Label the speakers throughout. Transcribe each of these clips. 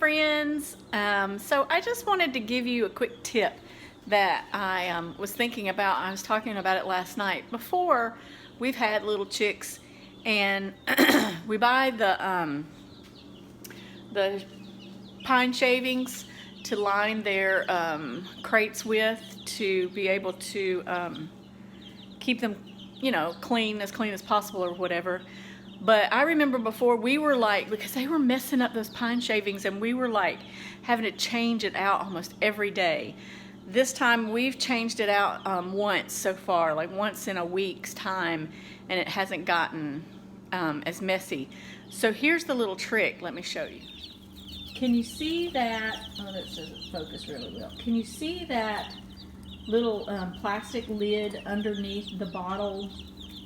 Speaker 1: friends. So I just wanted to give you a quick tip that I was thinking about. I was talking about it last night. Before, we've had little chicks, and we buy the pine shavings to line their crates with, to be able to keep them, you know, clean as possible or whatever. But I remember before, we were like, because they were messing up those pine shavings, and we were like having to change it out almost every day. This time we've changed it out once so far, like once in a week's time, and it hasn't gotten as messy. So here's the little trick. Let me show you. Can you see that? Oh, that doesn't focus really well. Can you see that little plastic lid underneath the bottle,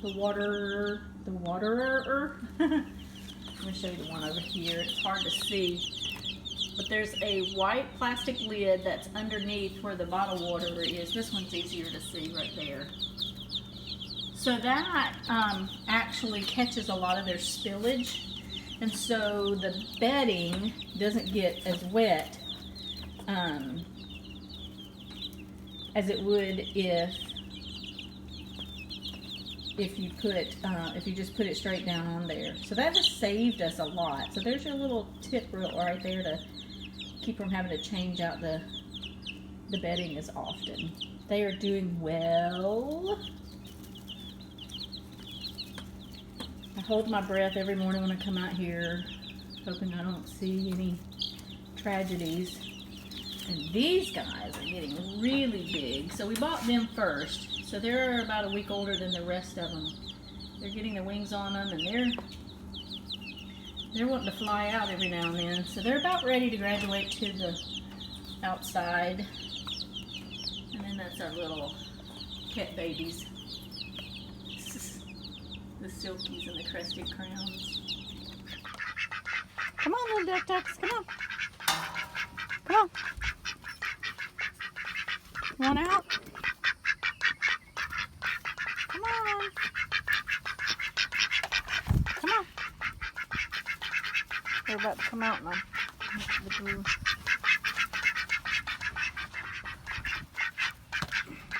Speaker 1: the waterer? Let me show you the one over here. It's hard to see, but there's a white plastic lid that's underneath where the bottle waterer is. This one's easier to see right there. So that actually catches a lot of their spillage, and so the bedding doesn't get as wet as it would if you just put it straight down on there. So that has saved us a lot. So there's your little tip right there to keep from having to change out the bedding as often. They are doing well. I hold my breath every morning when I come out here, hoping I don't see any tragedies. And these guys are getting really big. So we bought them first. So they're about a week older than the rest of them. They're getting the wings on them, and they're wanting to fly out every now and then. So they're about ready to graduate to the outside. And then that's our little pet babies. The silkies and the crested crowns. Come on, little duck ducks, come on. Come on. You want out? Come on. Come on. They're about to come out now.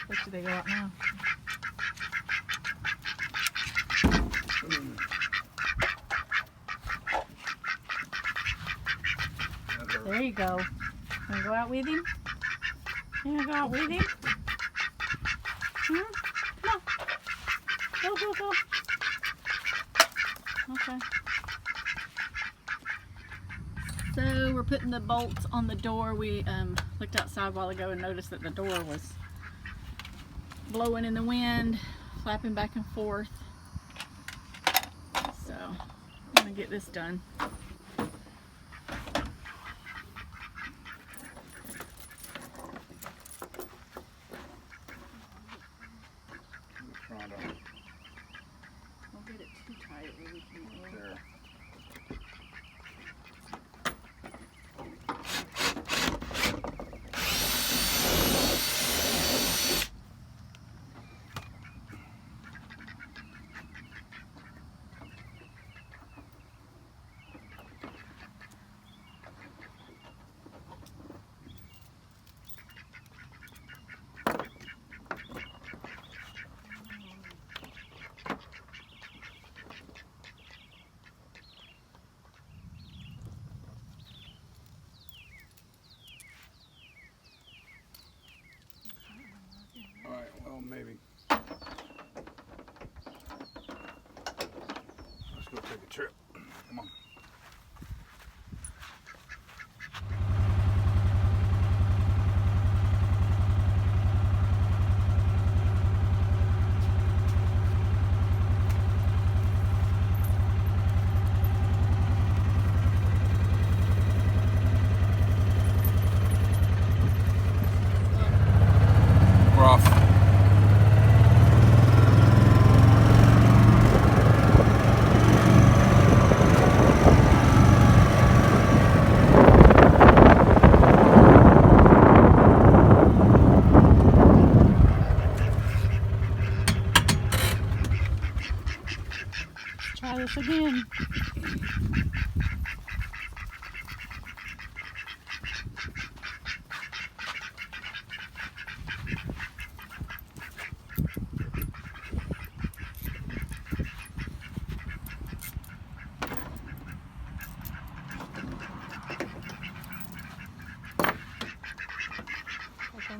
Speaker 1: Where should they go out now? There you go. Wanna go out with him? You wanna go out with him? Come on. Go. Okay. So we're putting the bolts on the door. We looked outside a while ago and noticed that the door was blowing in the wind, flapping back and forth. So I'm gonna get this done. Don't get it too tight where we can move.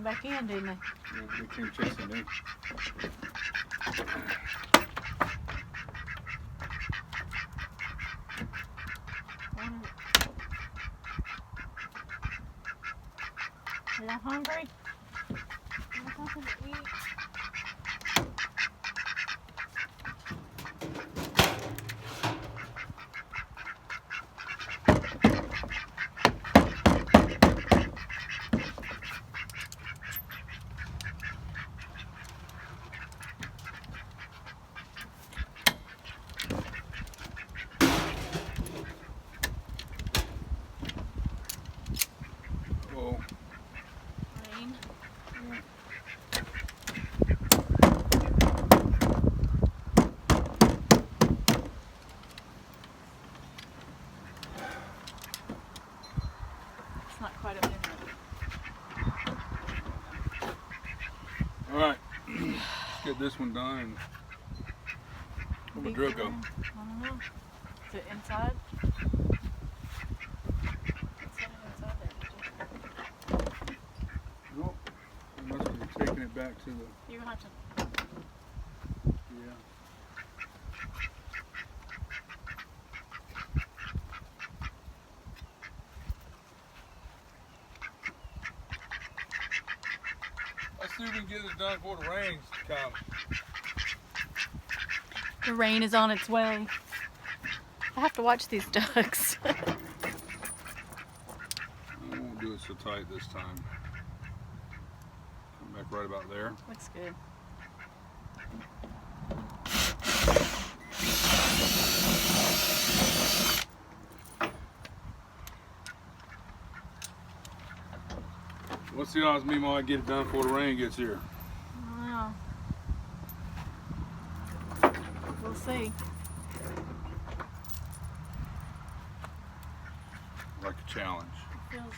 Speaker 1: came back in, didn't they?
Speaker 2: Yeah, they came chasing me.
Speaker 1: Are y'all hungry? You want something to eat?
Speaker 2: Oh.
Speaker 1: Rain. It's not quite up there.
Speaker 2: All right. Let's get this one done. Where'd my drill go?
Speaker 1: I don't know. Is it inside? It said it inside there.
Speaker 2: Nope. I must have taken it back to the.
Speaker 1: You're gonna have to.
Speaker 2: Yeah. Let's see if we can get this done before the rain comes.
Speaker 1: The rain is on its way. I have to watch these ducks.
Speaker 2: I won't do it so tight this time. Come back right about there.
Speaker 1: Looks good.
Speaker 2: What's the odds me might get it done before the rain gets here?
Speaker 1: Wow. We'll see.
Speaker 2: Like a challenge.
Speaker 1: It feels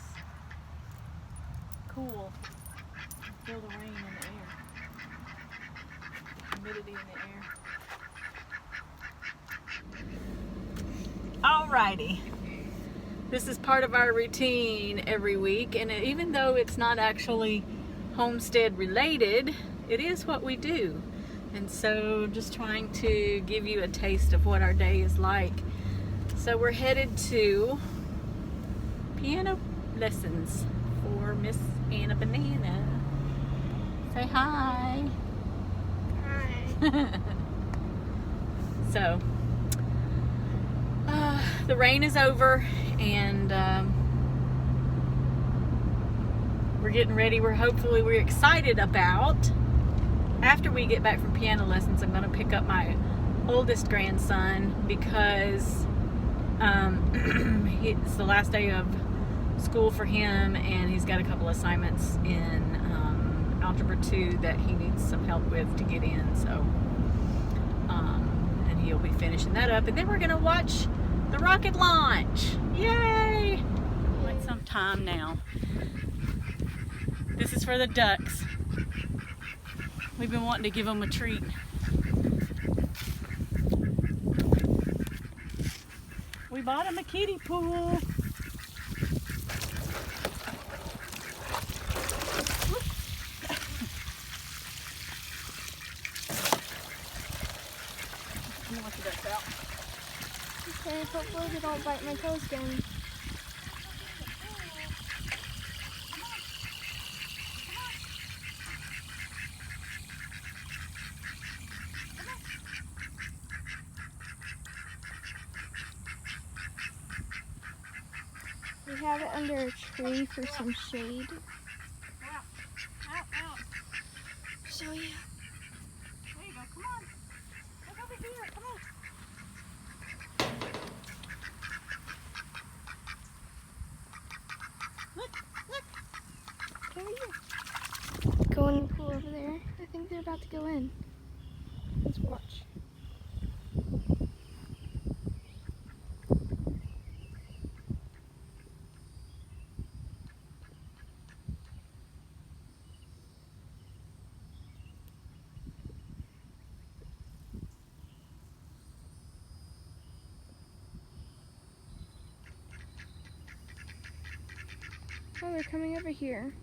Speaker 1: cool. I feel the rain in the air. Humidity in the air. Alrighty. This is part of our routine every week, and even though it's not actually homestead related, it is what we do. And so just trying to give you a taste of what our day is like. So we're headed to piano lessons for Miss Anna Banana. Say hi.
Speaker 3: Hi.
Speaker 1: So the rain is over, and we're getting ready. We're excited about, after we get back from piano lessons, I'm going to pick up my oldest grandson because it's the last day of school for him, and he's got a couple assignments in Algebra 2 that he needs some help with to get in. So and he'll be finishing that up, and then we're going to watch the rocket launch. Yay! Quite some time now. This is for the ducks. We've been wanting to give them a treat. We bought them a kiddie pool. I'm gonna let the ducks out.
Speaker 3: Okay, hopefully they don't bite my toes again. We have it under a tree for some shade.
Speaker 1: Out.
Speaker 3: So yeah.
Speaker 1: There you go. Come on. Look over here. Come on. Look.
Speaker 3: Over here. Go in the pool over there. I think they're about to go in. Let's watch. Oh, they're coming over here.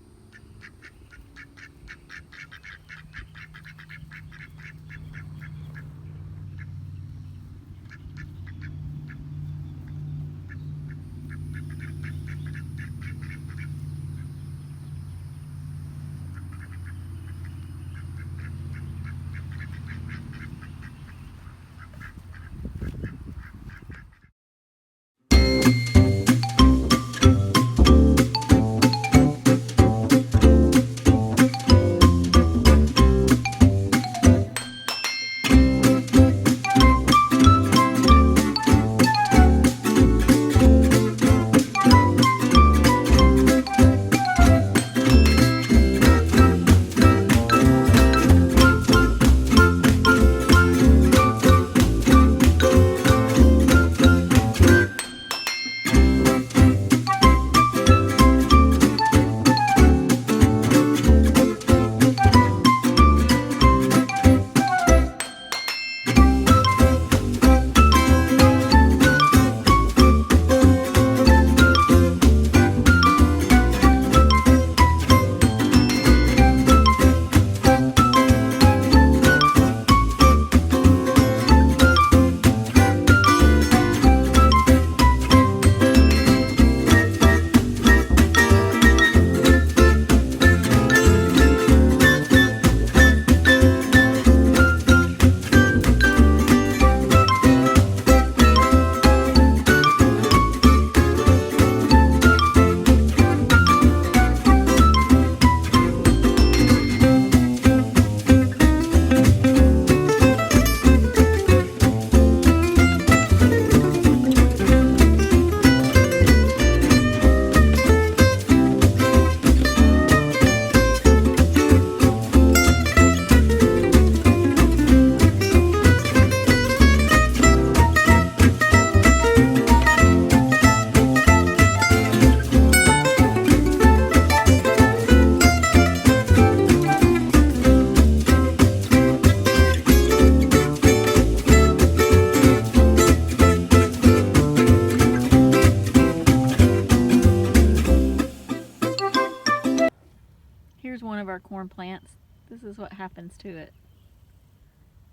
Speaker 1: Here's one of our corn plants. This is what happens to it.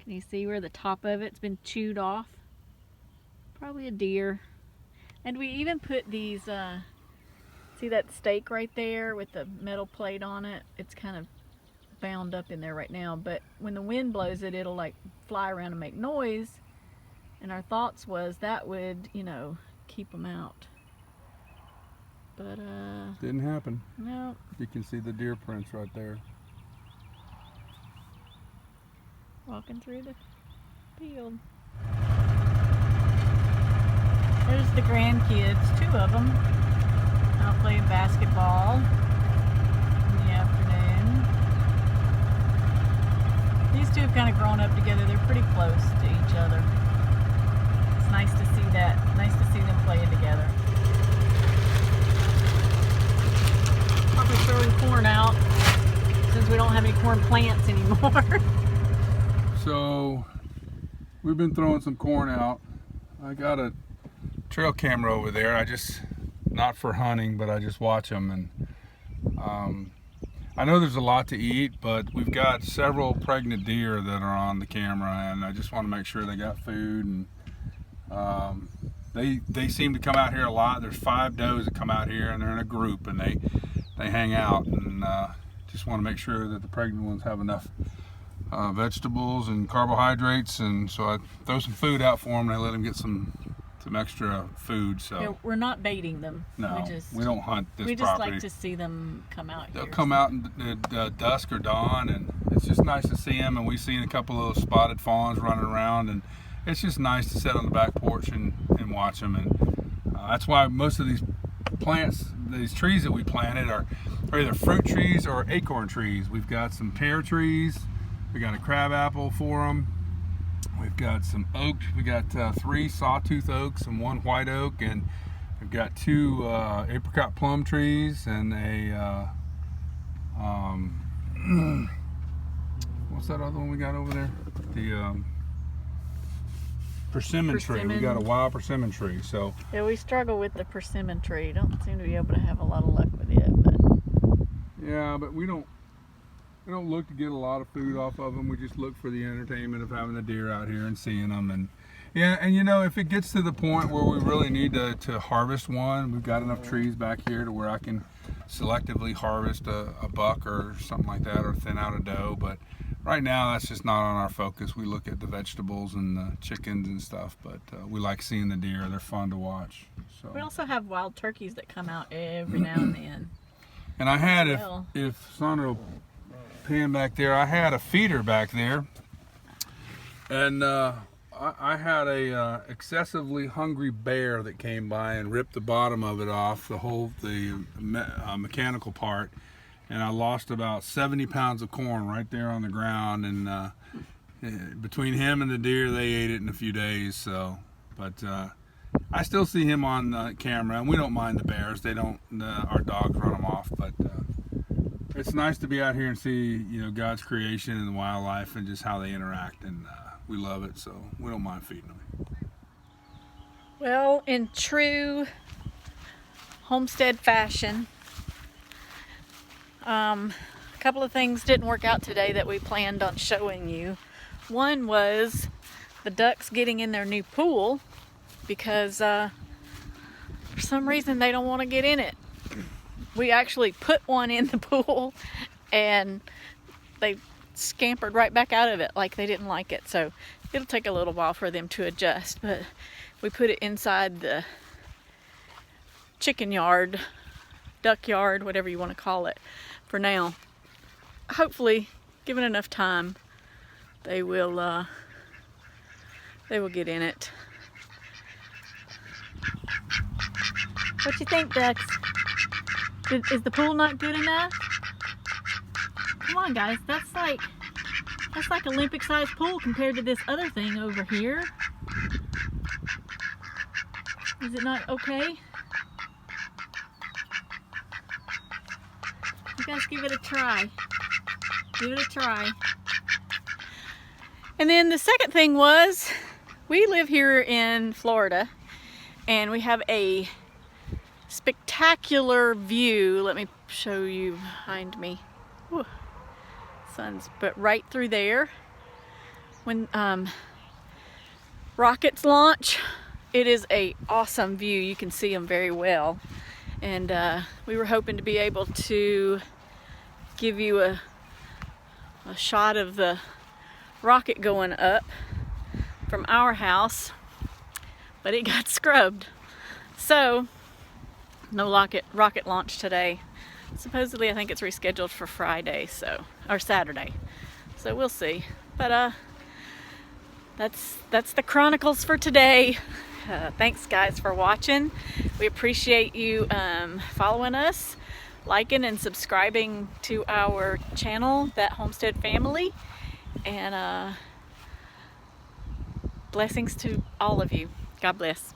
Speaker 1: Can you see where the top of it's been chewed off? Probably a deer. And we even put these, see that stake right there with the metal plate on it? It's kind of bound up in there right now, but when the wind blows it, it'll like fly around and make noise. And our thoughts was that would, you know, keep them out. But
Speaker 2: Didn't happen.
Speaker 1: no.
Speaker 2: You can see the deer prints right there.
Speaker 1: Walking through the field. There's the grandkids, 2 of them, out playing basketball in the afternoon. These 2 have kind of grown up together. They're pretty close to each other. It's nice to see that. Nice to see them playing together. Probably throwing corn out since we don't have any corn plants anymore.
Speaker 2: So we've been throwing some corn out. I got a trail camera over there. I just, not for hunting, but I just watch them. And I know there's a lot to eat, but we've got several pregnant deer that are on the camera, and I just want to make sure they got food. And they seem to come out here a lot. There's 5 does that come out here, and they're in a group, and they hang out. And just want to make sure that the pregnant ones have enough vegetables and carbohydrates, and so I throw some food out for them, and I let them get some extra food. So
Speaker 1: Yeah, we're not baiting them.
Speaker 2: no,
Speaker 1: we
Speaker 2: don't hunt this
Speaker 1: we just
Speaker 2: property.
Speaker 1: like to see them come out
Speaker 2: They'll
Speaker 1: here.
Speaker 2: come out at dusk or dawn, and it's just nice to see them. And we've seen a couple of spotted fawns running around, and it's just nice to sit on the back porch and watch them. And that's why most of these plants, these trees that we planted, are either fruit trees or acorn trees. We've got some pear trees. We got a crabapple for them. We've got some oaks. We got 3 sawtooth oaks and 1 white oak, and we've got 2 apricot plum trees and a what's that other one we got over there? The persimmon tree. We got a wild persimmon tree. So
Speaker 1: Yeah, we struggle with the persimmon tree. Don't seem to be able to have a lot of luck with it. But
Speaker 2: yeah, but we don't look to get a lot of food off of them. We just look for the entertainment of having the deer out here and seeing them. And yeah, and you know, if it gets to the point where we really need to harvest one, we've got enough trees back here to where I can selectively harvest a buck or something like that, or thin out a doe. But right now, that's just not on our focus. We look at the vegetables and the chickens and stuff, but we like seeing the deer. They're fun to watch. So.
Speaker 1: we also have wild turkeys that come out every now and then.
Speaker 2: And I had,
Speaker 1: Well.
Speaker 2: if Sandra will pan back there, I had a feeder back there, and I had a excessively hungry bear that came by and ripped the bottom of it off, the mechanical part, and I lost about 70 pounds of corn right there on the ground. And between him and the deer, they ate it in a few days. So, but I still see him on camera, and we don't mind the bears. They don't. Our dogs run them off, but it's nice to be out here and see, you know, God's creation and the wildlife and just how they interact, and we love it, so we don't mind feeding them.
Speaker 1: Well, in true homestead fashion, a couple of things didn't work out today that we planned on showing you. One was the ducks getting in their new pool because for some reason they don't want to get in it. We actually put one in the pool and they scampered right back out of it like they didn't like it. So it'll take a little while for them to adjust, but we put it inside the chicken yard, duck yard, whatever you want to call it for now. Hopefully, given enough time, they will get in it. What you think, ducks? Is the pool not good enough? Come on, guys. That's like Olympic-sized pool compared to this other thing over here. Is it not okay? You guys give it a try. Give it a try. And then the second thing was, we live here in Florida, and we have a spectacular view. Let me show you behind me. Whew. Sun's but right through there. When rockets launch, it is a awesome view. You can see them very well. And we were hoping to be able to give you a shot of the rocket going up from our house, but it got scrubbed. So no rocket launch today. Supposedly I think it's rescheduled for Friday, or Saturday. So we'll see. But that's the Chronicles for today. Thanks guys for watching. We appreciate you following us, liking and subscribing to our channel, That Homestead Family, and blessings to all of you. God bless.